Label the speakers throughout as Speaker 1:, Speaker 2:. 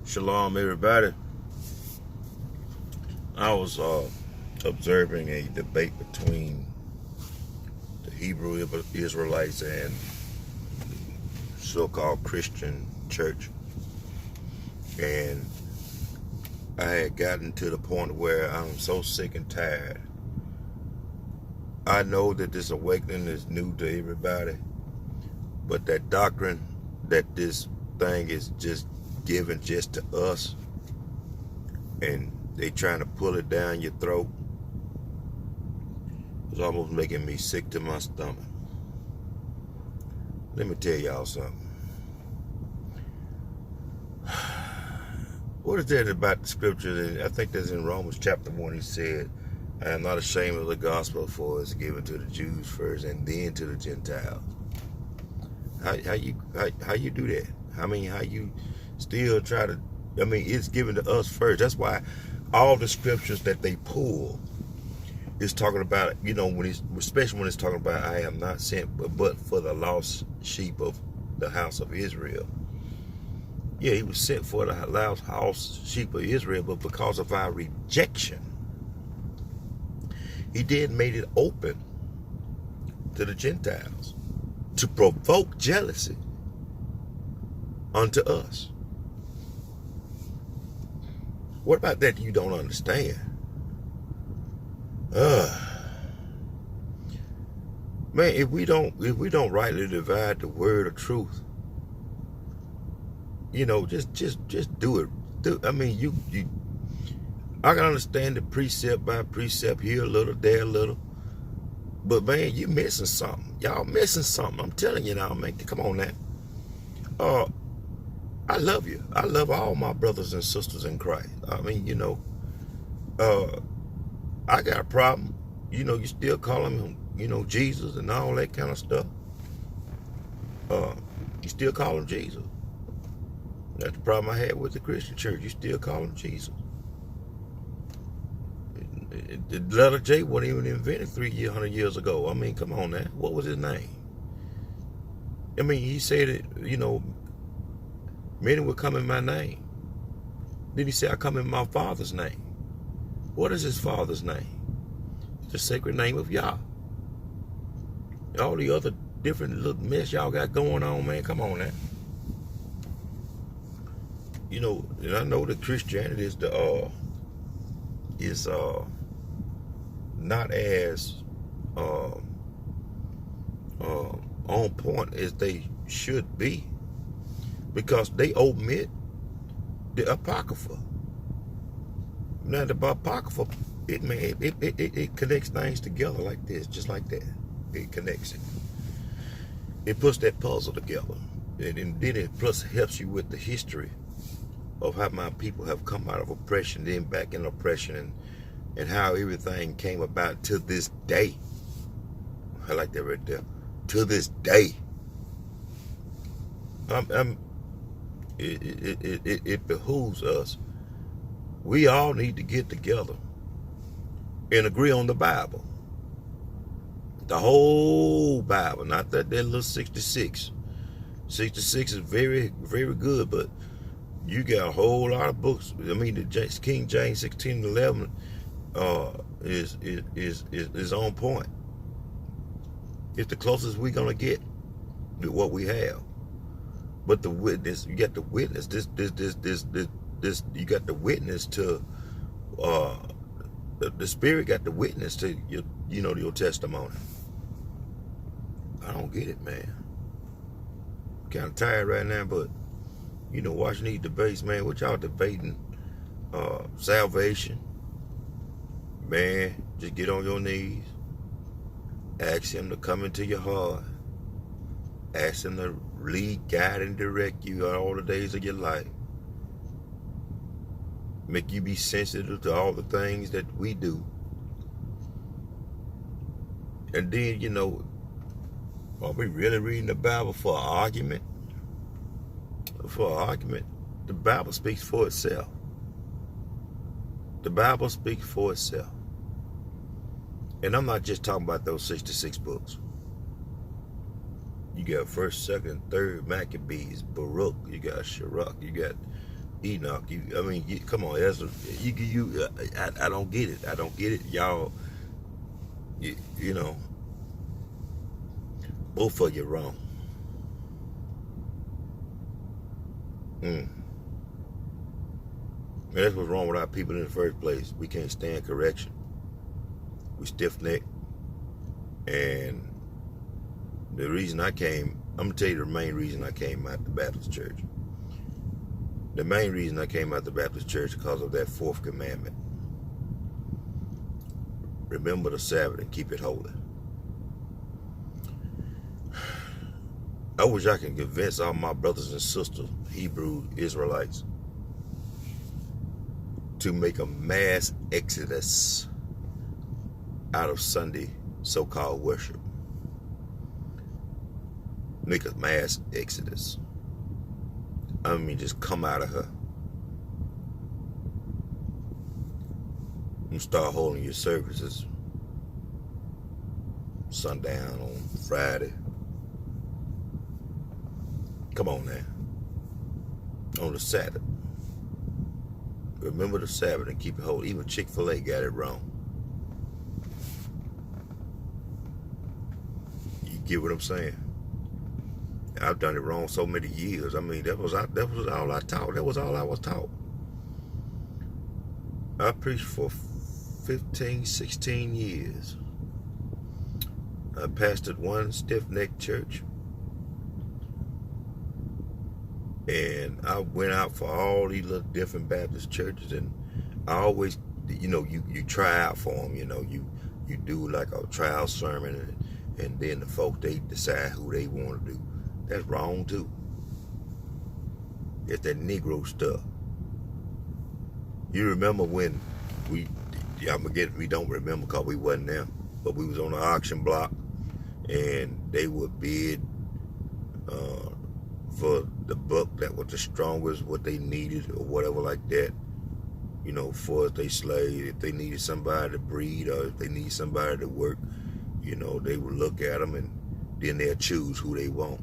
Speaker 1: Shalom, everybody. I was observing a debate between the Hebrew Israelites and so-called Christian church, and I had gotten to the point where I'm so sick and tired. I know that this awakening is new to everybody, but that doctrine that this thing is just given just to us, and they trying to pull it down your throat, it's almost making me sick to my stomach. Let me tell y'all something. What is that about the scripture? I think that's in Romans chapter 1. He said, I am not ashamed of the gospel, for it's given to the Jews first and then to the Gentiles. How you do that? How you still try to, it's given to us first. That's why all the scriptures that they pull is talking about, especially when it's talking about, I am not sent but for the lost sheep of the house of Israel. Yeah, he was sent for the lost sheep of Israel, but because of our rejection, he did made it open to the Gentiles to provoke jealousy unto us. What about that you don't understand? Man, if we don't rightly divide the word of truth, just do it. I can understand the precept by precept, here a little, there a little, but man, you missing something. Y'all missing something. I'm telling you now, man. Come on now. I love you. I love all my brothers and sisters in Christ. I got a problem. You still call him, Jesus and all that kind of stuff. You still call him Jesus. That's the problem I had with the Christian church. You still call him Jesus. The letter J wasn't even invented 300 years ago. Come on now. What was his name? He said it, many will come in my name. Then he said, I come in my Father's name. What is his Father's name? It's the sacred name of Yah. All the other different little mess y'all got going on, man. Come on now. And I know that Christianity is not as on point as they should be, because they omit the Apocrypha. Now the Apocrypha, it connects things together like this, just like that. It connects it. It puts that puzzle together, and then it plus helps you with the history of how my people have come out of oppression, then back in oppression, and how everything came about to this day. I like that right there. To this day. It behooves us. We all need to get together and agree on the Bible. The whole Bible, not that little 66. 66 is very, very good, but you got a whole lot of books. The King James 16:11 is on point. It's the closest we're gonna get to what we have. But the witness, you got the witness. This. You got the witness to. The Spirit got the witness to your testimony. I don't get it, man. I'm kind of tired right now, but watching these debates, man. What y'all debating? Salvation, man. Just get on your knees. Ask him to come into your heart. Ask him to lead, guide, and direct you all the days of your life. Make you be sensitive to all the things that we do. And then, are we really reading the Bible for an argument? For an argument? The Bible speaks for itself. The Bible speaks for itself. And I'm not just talking about those 66 books. You got 1st, 2nd, 3rd Maccabees, Baruch, you got Sirach, you got Enoch. Come on, Ezra. I don't get it. I don't get it, y'all. You know, both of you wrong. And that's what's wrong with our people in the first place. We can't stand correction. We stiff-necked. And the reason I came, I'm going to tell you the main reason I came out the Baptist church. The main reason I came out the Baptist church is because of that fourth commandment. Remember the Sabbath and keep it holy. I wish I could convince all my brothers and sisters, Hebrew Israelites, to make a mass exodus out of Sunday so-called worship. Make a mass exodus. Just come out of her. And start holding your services sundown on Friday. Come on now. On the Sabbath. Remember the Sabbath and keep it holy. Even Chick-fil-A got it wrong. You get what I'm saying? I've done it wrong so many years. That was all I taught. That was all I was taught. I preached for 15, 16 years. I pastored one stiff-necked church. And I went out for all these little different Baptist churches, and I always, you try out for them, you do like a trial sermon, and then the folk, they decide who they want to do. That's wrong too. It's that Negro stuff. You remember when we don't remember because we wasn't there, but we was on the auction block, and they would bid for the buck that was the strongest, what they needed or whatever like that, for their slave. If they needed somebody to breed or if they need somebody to work, they would look at them and then they'll choose who they want.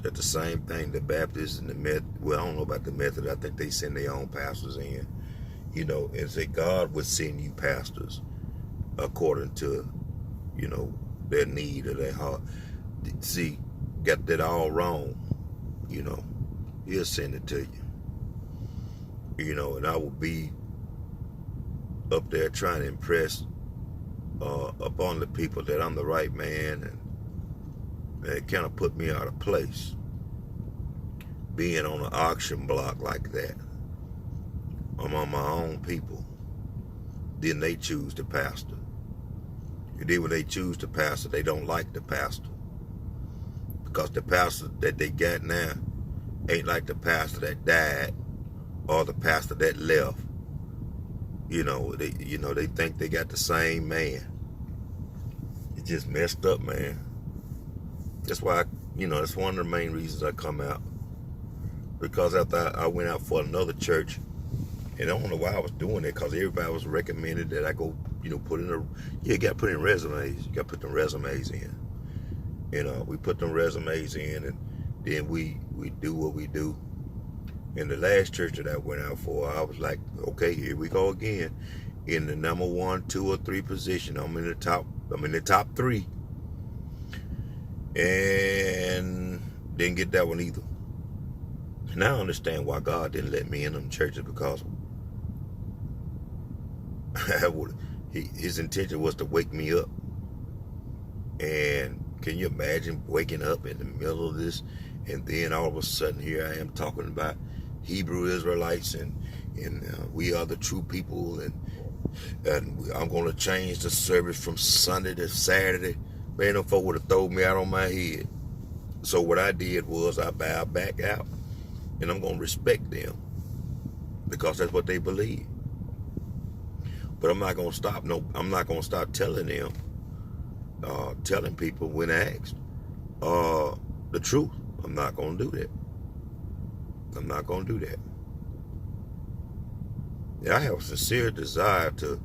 Speaker 1: That's the same thing the Baptists and the Methodist, well, I don't know about the Methodist, I think they send their own pastors in, and say God would send you pastors according to, their need or their heart. See, got that all wrong. He'll send it to you. And I will be up there trying to impress upon the people that I'm the right man, and it kind of put me out of place being on an auction block like that. I'm on my own people. Then they choose the pastor. And then when they choose the pastor, they don't like the pastor. Because the pastor that they got now ain't like the pastor that died or the pastor that left. They think they got the same man. It's just messed up, man. That's why, that's one of the main reasons I come out. Because after I went out for another church, and I don't know why I was doing it, because everybody was recommended that I go, put in you got to put in resumes. You got to put them resumes in. We put them resumes in, and then we do what we do. In the last church that I went out for, I was like, okay, here we go again. In the number 1, 2, or 3 position, I'm in the top 3. And didn't get that one either. Now I understand why God didn't let me in them churches, because his intention was to wake me up. And can you imagine waking up in the middle of this, and then all of a sudden here I am talking about Hebrew Israelites and we are the true people, and I'm going to change the service from Sunday to Saturday. Man, them folk would have thrown me out on my head. So what I did was I bowed back out, and I'm going to respect them because that's what they believe. But I'm not going to stop. I'm not going to stop telling them, telling people when asked the truth. I'm not going to do that. I'm not going to do that. Yeah, I have a sincere desire to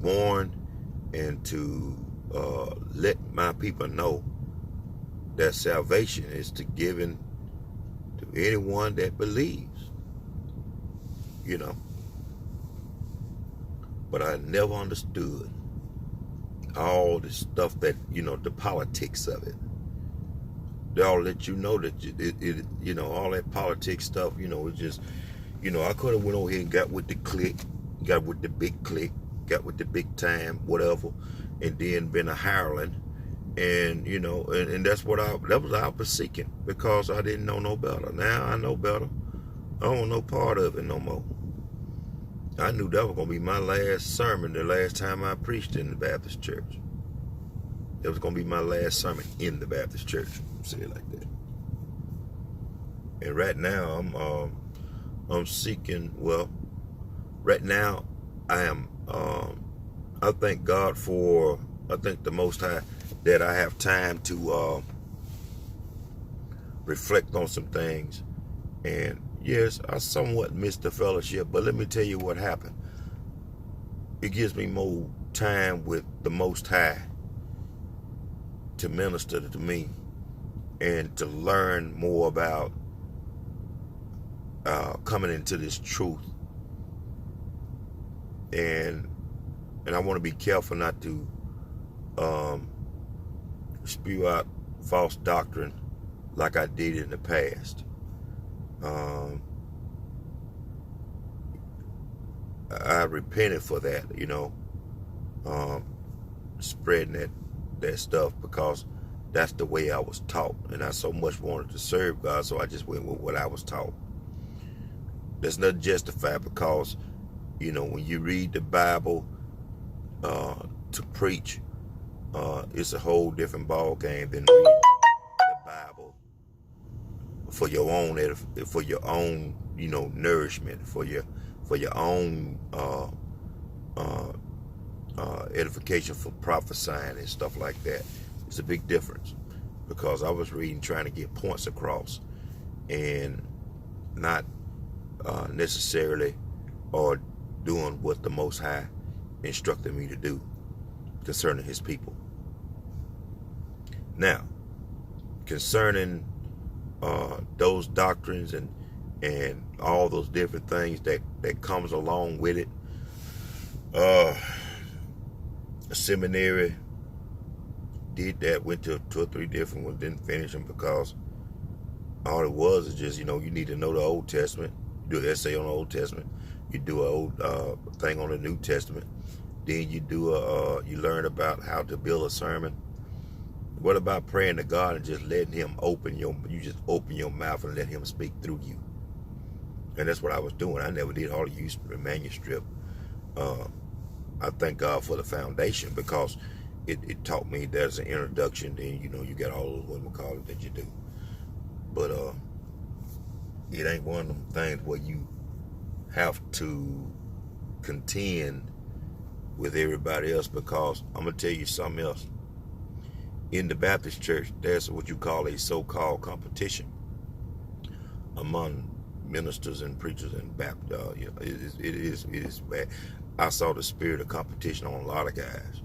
Speaker 1: warn and to let my people know that salvation is to anyone that believes, you know. But I never understood all the stuff that, you know, the politics of it. They all let you know that you know, all that politics stuff, you know, it's just, you know, I could have went over here and got with the clique, got with the big clique, got with the big time, whatever, and then been a hireling. And, you know, and that's what that was I was seeking, because I didn't know no better. Now I know better. I don't want no part of it no more. I knew that was going to be my last sermon the last time I preached in the Baptist church. It was going to be my last sermon in the Baptist church. Say it like that. And right now I'm seeking, well, right now I am, I thank God for, I thank the Most High that I have time to reflect on some things. And yes, I somewhat missed the fellowship, but let me tell you what happened. It gives me more time with the Most High to minister to me and to learn more about coming into this truth. And I want to be careful not to spew out false doctrine like I did in the past. I repented for that, you know, spreading that stuff, because that's the way I was taught, and I so much wanted to serve God, so I just went with what I was taught. There's nothing justified, because, you know, when you read the Bible to preach, it's a whole different ball game than reading the Bible for your own, you know, nourishment, for your own edification, for prophesying and stuff like that. It's a big difference, because I was reading trying to get points across, and not necessarily or doing what the Most High instructed me to do concerning His people. Now, concerning those doctrines and all those different things that comes along with it, a seminary, did that, went to 2 or 3 different ones, didn't finish them, because all it was is just, you know, you need to know the Old Testament, do an essay on the Old Testament, you do an old thing on the New Testament, then you do you learn about how to build a sermon. What about praying to God and just letting Him open your mouth and let Him speak through you? And that's what I was doing. I never did hardly use the manuscript. I thank God for the foundation, because it taught me there's an introduction, then, you know, you got all those, what we call it, that you do. But it ain't one of them things where you have to contend with everybody else, because I'm going to tell you something else. In the Baptist church, there's what you call a so-called competition among ministers and preachers and Baptist. You know, it is bad. I saw the spirit of competition on a lot of guys.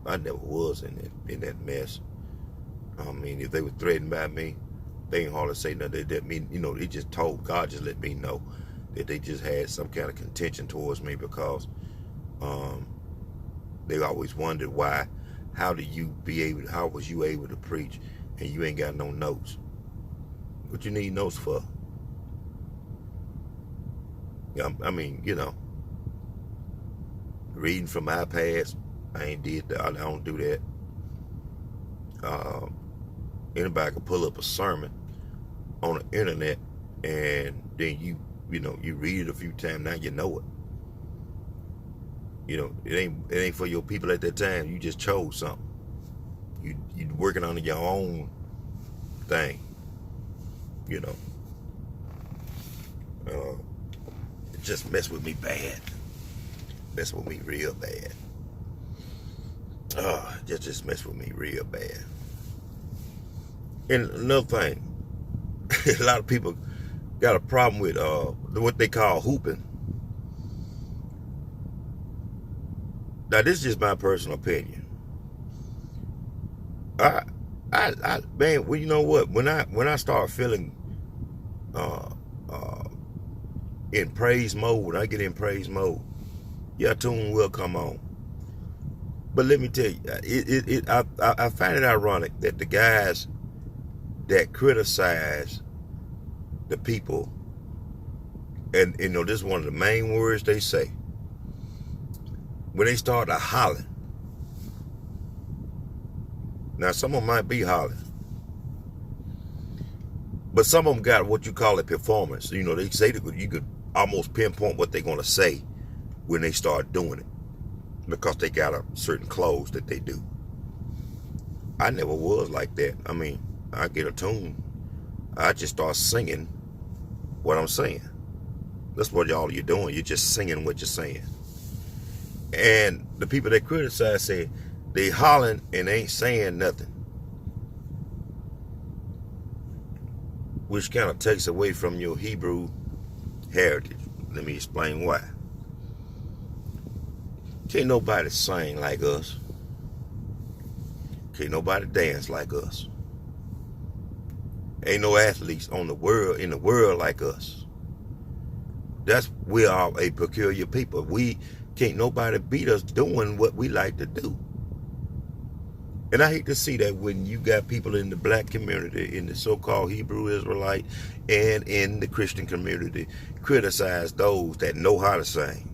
Speaker 1: I never was in that mess. I mean, if they were threatened by me, they ain't hardly say nothing. That mean, you know, they just told God, just let me know that they just had some kind of contention towards me, because they always wondered why. How was you able to preach and you ain't got no notes? What you need notes for? I mean, you know, reading from iPads, I ain't did that. I don't do that. Anybody can pull up a sermon on the internet, and then you read it a few times. Now you know it. You know, it ain't for your people at that time. You just chose something. You working on your own thing. You know. It just messed with me bad. Messed with me real bad. Just messed with me real bad. And another thing, a lot of people got a problem with what they call hooping. Now, this is just my personal opinion. Man, well, you know what? When I start feeling uh, uh, in praise mode, when I get in praise mode, your tune will come on. But let me tell you, I find it ironic that the guys that criticize the people, and you know, this is one of the main words they say, when they start to holler. Now, some of them might be hollering, but some of them got what you call a performance. You know, they say that you could almost pinpoint what they're going to say when they start doing it, because they got a certain clothes that they do. I never was like that. I mean, I get a tune, I just start singing what I'm saying. That's what y'all you're doing. You're just singing what you're saying. And the people that criticize say they hollering and ain't saying nothing, which kind of takes away from your Hebrew heritage. Let me explain why. Can't nobody sing like us. Can't nobody dance like us. Ain't no athletes in the world like us. We are a peculiar people. Can't nobody beat us doing what we like to do. And I hate to see that when you got people in the black community, in the so-called Hebrew Israelite, and in the Christian community, criticize those that know how to sing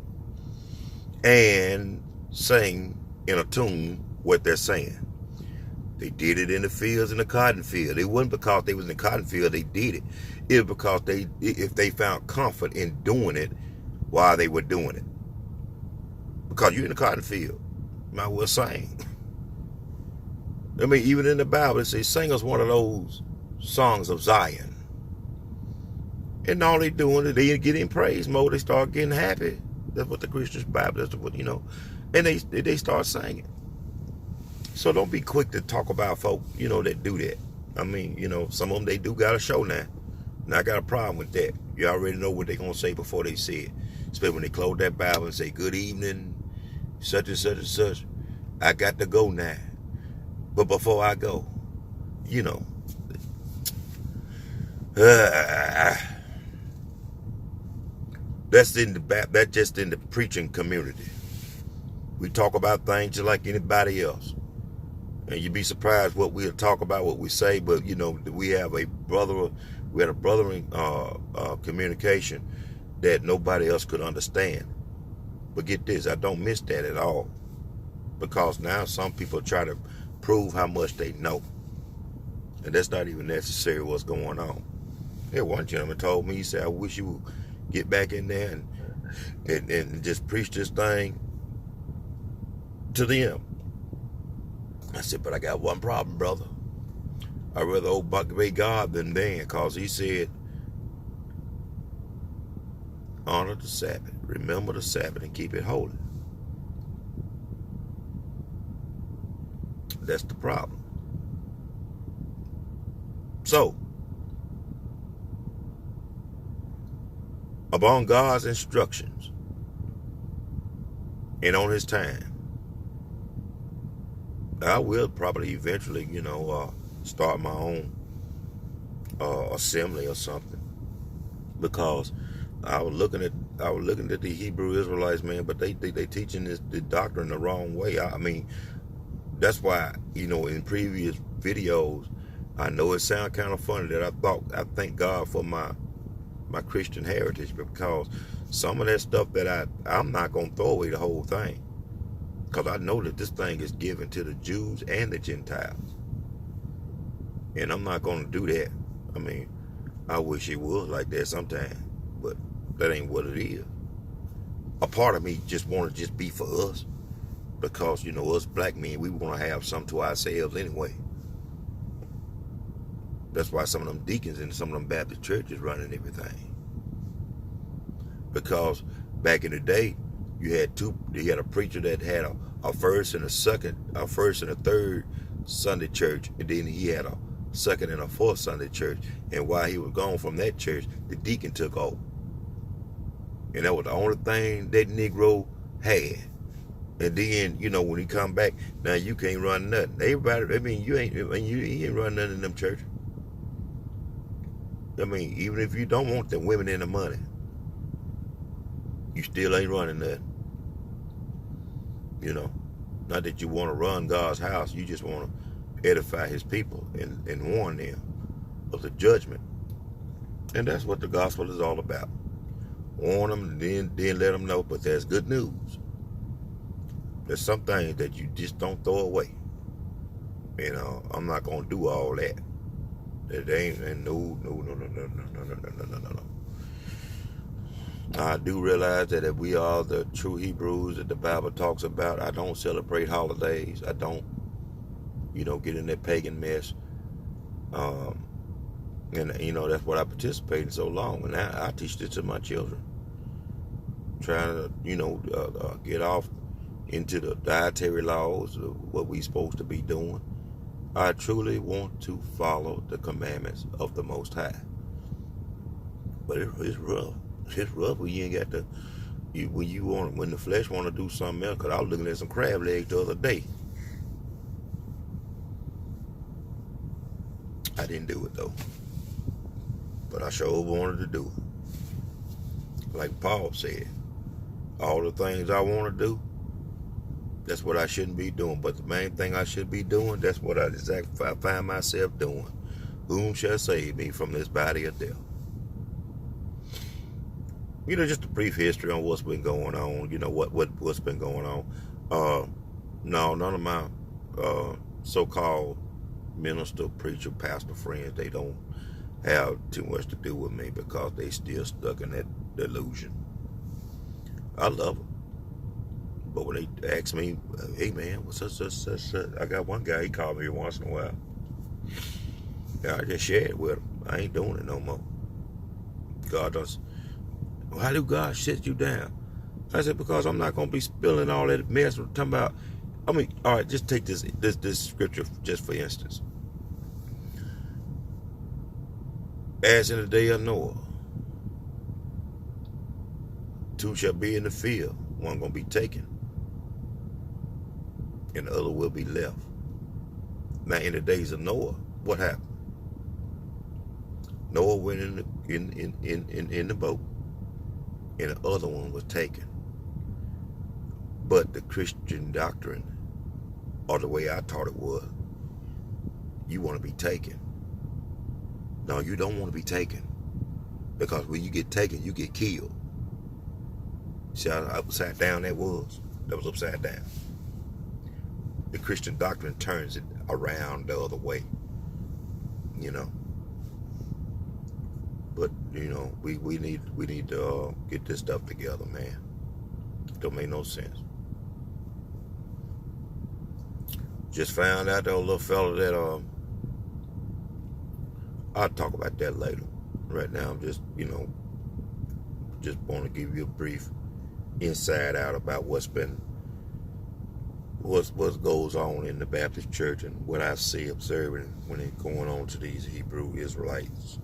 Speaker 1: and sing in a tune what they're saying. They did it in the fields, in the cotton field. It wasn't because they was in the cotton field they did it. It was because if they found comfort in doing it while they were doing it. Because you're in the cotton field, you might well sing. I mean, even in the Bible, it says, sing us one of those songs of Zion. And all they doing is they get in praise mode. They start getting happy. That's what the Christian Bible, that's what, you know. And they start singing. So don't be quick to talk about folk, you know, that do that. I mean, you know, some of them, they do got a show now. And I got a problem with that. You already know what they're going to say before they say it. Especially when they close that Bible and say, good evening, such and such and such. I got to go now. But before I go, you know, that's just in the preaching community. We talk about things just like anybody else. And you'd be surprised what we'll talk about, what we say, but you know, we had a brothering communication that nobody else could understand. But get this, I don't miss that at all. Because now some people try to prove how much they know. And that's not even necessarily what's going on. Here, one gentleman told me, he said, I wish you would get back in there and just preach this thing to them. I said, but I got one problem, brother. I'd rather obey God than man, because he said, honor the Sabbath, remember the Sabbath, and keep it holy. That's the problem. So, upon God's instructions and on his time, I will probably eventually, you know, start my own assembly or something, because I was looking at the Hebrew Israelites, man, but they teaching the doctrine the wrong way. I mean, that's why, you know, in previous videos, I know it sounds kind of funny that I thank God for my Christian heritage, because some of that stuff that I'm not gonna throw away the whole thing. Because I know that this thing is given to the Jews and the Gentiles. And I'm not going to do that. I mean, I wish it was like that sometime. But that ain't what it is. A part of me just want to just be for us. Because, you know, us black men, we want to have something to ourselves anyway. That's why some of them deacons and some of them Baptist churches running everything. Because back in the day, you had a preacher that had a first and a third Sunday church, and then he had a second and a fourth Sunday church. And while he was gone from that church, the deacon took over. And that was the only thing that Negro had. And then, you know, when he come back, now you can't run nothing. Everybody, I mean, you ain't run nothing in them churches. I mean, even if you don't want the women and the money, you still ain't running that. You know, not that you want to run God's house, you just want to edify his people and warn them of the judgment. And that's what the gospel is all about. Warn them, then let them know. But there's good news. There's some things that you just don't throw away. You know, I'm not gonna do all that. That ain't, and no. I do realize that if we are the true Hebrews that the Bible talks about, I don't celebrate holidays. I don't, get in that pagan mess. And that's what I participated in so long. And I teach this to my children. Trying to, get off into the dietary laws of what we supposed to be doing. I truly want to follow the commandments of the Most High. But it's rough. It's rough when you ain't got to. When the flesh want to do something else. Cause I was looking at some crab legs the other day. I didn't do it though. But I sure wanted to do it. Like Paul said, all the things I want to do, that's what I shouldn't be doing. But the main thing I should be doing, that's what I find myself doing. Whom shall save me from this body of death? Just a brief history on what's been going on. What's been going on. No, none of my so-called minister, preacher, pastor friends, they don't have too much to do with me because they still stuck in that delusion. I love them. But when they ask me, hey man, what's such, I got one guy, he called me once in a while. Yeah, I just shared it with him. I ain't doing it no more. God does. Well, how do God shut you down? I said, because I'm not going to be spilling all that mess we're talking about. All right, just take this scripture just for instance. As in the day of Noah, two shall be in the field, one going to be taken, and the other will be left. Now, in the days of Noah, what happened? Noah went in the boat, and the other one was taken. But the Christian doctrine, or the way I taught it was, you want to be taken. No, you don't want to be taken. Because when you get taken, you get killed. See how upside down that was? That was upside down. The Christian doctrine turns it around the other way. But, we need to get this stuff together, man. Don't make no sense. Just found out that little fella that, I'll talk about that later. Right now, I'm just want to give you a brief inside out about what goes on in the Baptist church and what I see observing when it's going on to these Hebrew Israelites,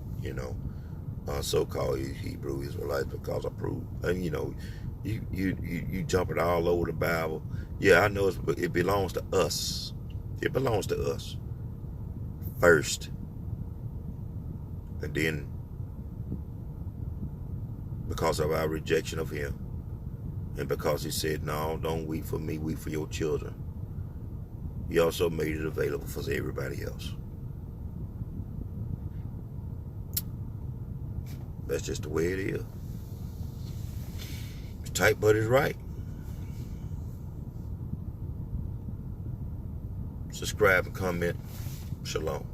Speaker 1: so-called Hebrew Israelites, because I prove, you jumping all over the Bible. Yeah, I know it belongs to us. It belongs to us first. And then, because of our rejection of him, and because he said, no, don't weep for me, weep for your children, he also made it available for everybody else. That's just the way it is. It's tight, but it's right. Subscribe and comment. Shalom.